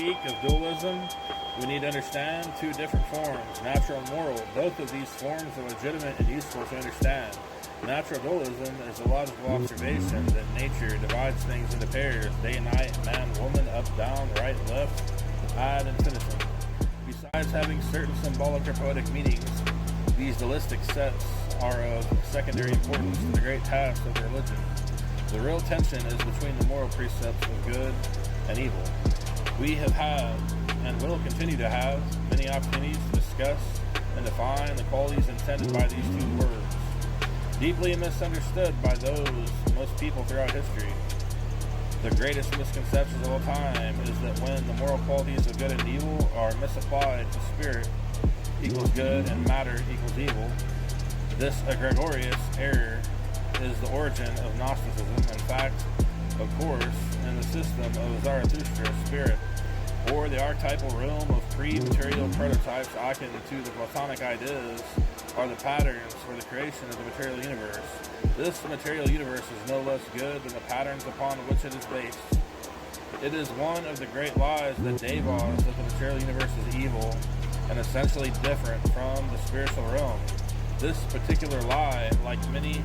speak of dualism, we need to understand two different forms, natural and moral. Both of these forms are legitimate and useful to understand. Natural dualism is the logical observation that nature divides things into pairs, day and night, man, woman, up, down, right, left, ad infinitum. Besides having certain symbolic or poetic meanings, these dualistic sets are of secondary importance to the great task of religion. The real tension is between the moral precepts of good and evil. We have had, and will continue to have, many opportunities to discuss and define the qualities intended by these two words, deeply misunderstood by most people throughout history. The greatest misconceptions of all time is that when the moral qualities of good and evil are misapplied to spirit equals good and matter equals evil, this egregious error is the origin of Gnosticism. In fact, of course, in the system of Zarathustra's spirit, or the archetypal realm of pre-material prototypes akin to the Platonic ideas, are the patterns for the creation of the material universe. This material universe is no less good than the patterns upon which it is based. It is one of the great lies that Devas that the material universe is evil and essentially different from the spiritual realm. This particular lie, like many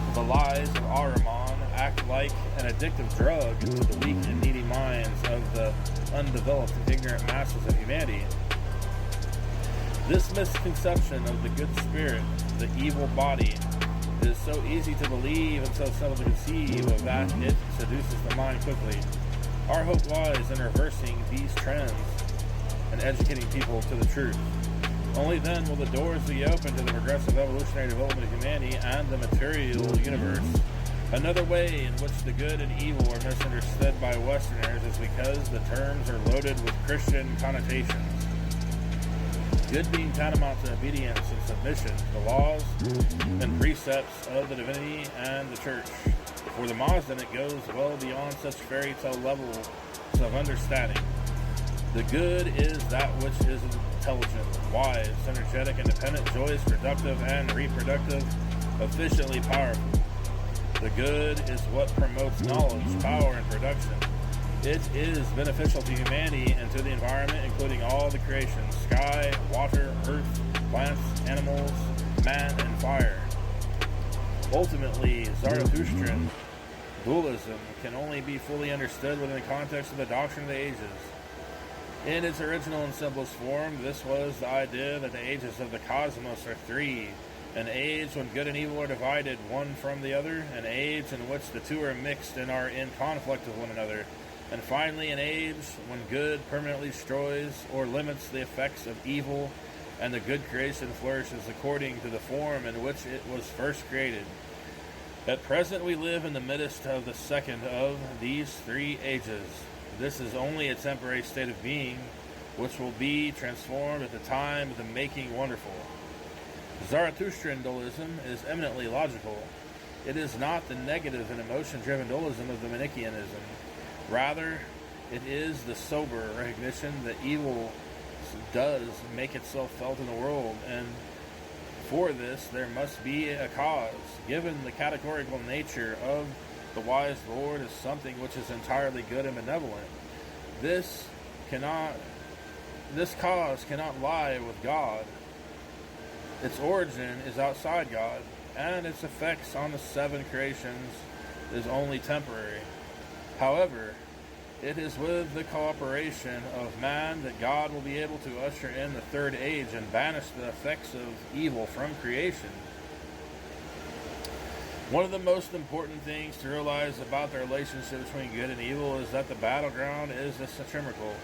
of the lies of Ahriman, act like an addictive drug to the weak and needy minds of the undeveloped and ignorant masses of humanity. This misconception of the good spirit, the evil body, is so easy to believe and so subtle to conceive of that it seduces the mind quickly. Our hope lies in reversing these trends and educating people to the truth. Only then will the doors be open to the progressive evolutionary development of humanity and the material universe. Another way in which the good and evil are misunderstood by Westerners is because the terms are loaded with Christian connotations. Good being tantamount to obedience and submission to the laws and precepts of the divinity and the church. For the Mazdan, it goes well beyond such fairy tale levels of understanding. The good is that which is intelligent, wise, energetic, independent, joyous, productive, and reproductive, efficiently powerful. The good is what promotes knowledge, power, and production. It is beneficial to humanity and to the environment, including all the creation, sky, water, earth, plants, animals, man, and fire. Ultimately, Zarathustrian dualism can only be fully understood within the context of the doctrine of the ages. In its original and simplest form, this was the idea that the ages of the cosmos are three: an age when good and evil are divided one from the other, an age in which the two are mixed and are in conflict with one another, and finally an age when good permanently destroys or limits the effects of evil, and the good creation flourishes according to the form in which it was first created. At present we live in the midst of the second of these three ages. This is only a temporary state of being, which will be transformed at the time of the making wonderful. Zarathustrian dualism is eminently logical. It is not the negative and emotion-driven dualism of the Manichaeanism. Rather, it is the sober recognition that evil does make itself felt in the world, and for this there must be a cause. Given the categorical nature of the wise Lord as something which is entirely good and benevolent, this cause cannot lie with God. Its origin is outside God, and its effects on the seven creations is only temporary. However, it is with the cooperation of man that God will be able to usher in the third age and banish the effects of evil from creation. One of the most important things to realize about the relationship between good and evil is that the battleground is asymmetrical.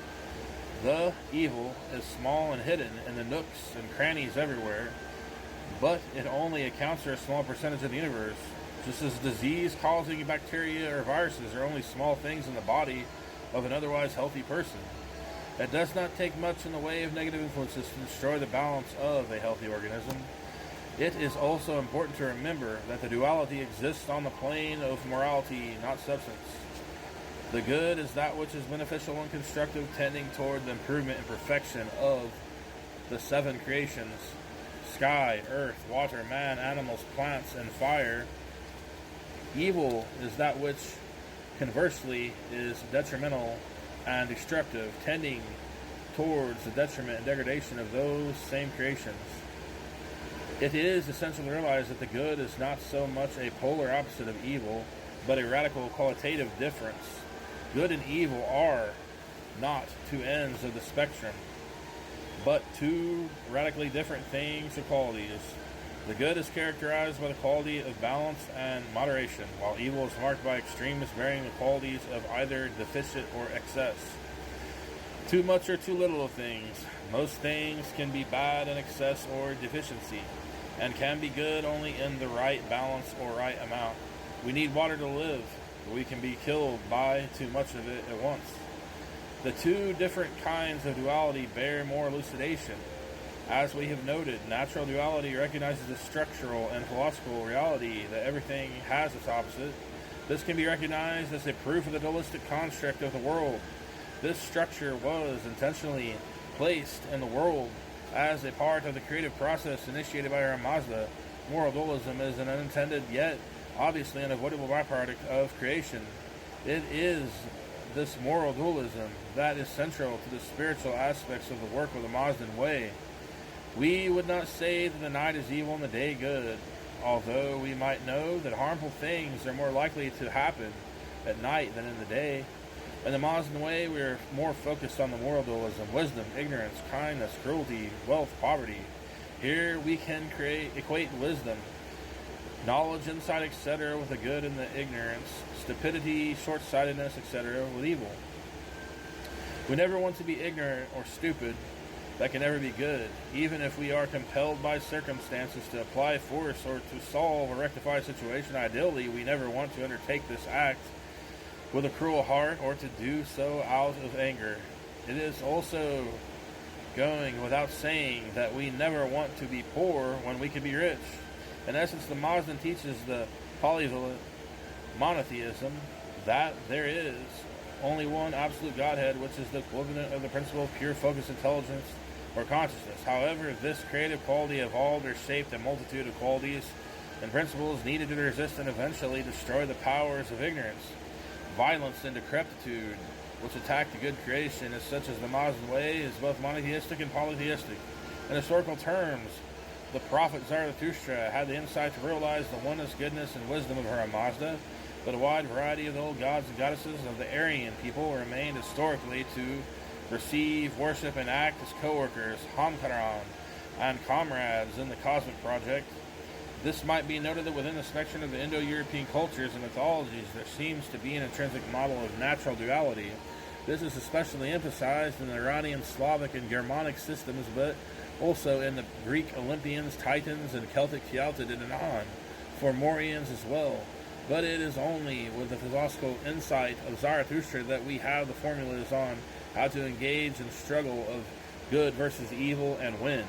The evil is small and hidden in the nooks and crannies everywhere, but it only accounts for a small percentage of the universe. Just as disease-causing bacteria or viruses are only small things in the body of an otherwise healthy person. It does not take much in the way of negative influences to destroy the balance of a healthy organism. It is also important to remember that the duality exists on the plane of morality, not substance. The good is that which is beneficial and constructive, tending toward the improvement and perfection of the seven creations: sky, earth, water, man, animals, plants, and fire. Evil is that which, conversely, is detrimental and destructive, tending towards the detriment and degradation of those same creations. It is essential to realize that the good is not so much a polar opposite of evil, but a radical qualitative difference. Good and evil are not two ends of the spectrum, but two radically different things or qualities. The good is characterized by the quality of balance and moderation, while evil is marked by extremes bearing the qualities of either deficit or excess. Too much or too little of things. Most things can be bad in excess or deficiency, and can be good only in the right balance or right amount. We need water to live, but we can be killed by too much of it at once. The two different kinds of duality bear more elucidation. As we have noted, natural duality recognizes the structural and philosophical reality that everything has its opposite. This can be recognized as a proof of the dualistic construct of the world. This structure was intentionally placed in the world as a part of the creative process initiated by our Mazda. Moral dualism is an unintended yet obviously unavoidable byproduct of creation. It is this moral dualism that is central to the spiritual aspects of the work of the Mazdan way. We would not say that the night is evil and the day good, although we might know that harmful things are more likely to happen at night than in the day. In the Mazdan way, we are more focused on the moral dualism, wisdom, ignorance, kindness, cruelty, wealth, poverty. Here we can equate wisdom, knowledge, insight, etc. with the good and the ignorance, stupidity, short-sightedness, etc. with evil. We never want to be ignorant or stupid. That can never be good. Even if we are compelled by circumstances to apply force or to solve or rectify a situation, ideally we never want to undertake this act with a cruel heart or to do so out of anger. It is also going without saying that we never want to be poor when we can be rich. In essence, the Mazdan teaches the polyvalent monotheism, that there is only one absolute Godhead, which is the equivalent of the principle of pure focused intelligence or consciousness. However, this creative quality evolved or shaped a multitude of qualities and principles needed to resist and eventually destroy the powers of ignorance, violence, and decrepitude, which attack the good creation, as such as the Mazdan way is both monotheistic and polytheistic. In historical terms, the prophet Zarathustra had the insight to realize the oneness, goodness, and wisdom of her Mazda, but a wide variety of the old gods and goddesses of the Aryan people remained historically to receive, worship, and act as co-workers, Hamkaran, and comrades in the cosmic project. This might be noted that within the spectrum of the Indo-European cultures and mythologies there seems to be an intrinsic model of natural duality. This is especially emphasized in the Iranian, Slavic, and Germanic systems, but also in the Greek Olympians, Titans, and Celtic Kialtid and Anon, for Morians as well. But it is only with the philosophical insight of Zarathustra that we have the formulas on how to engage in struggle of good versus evil and win.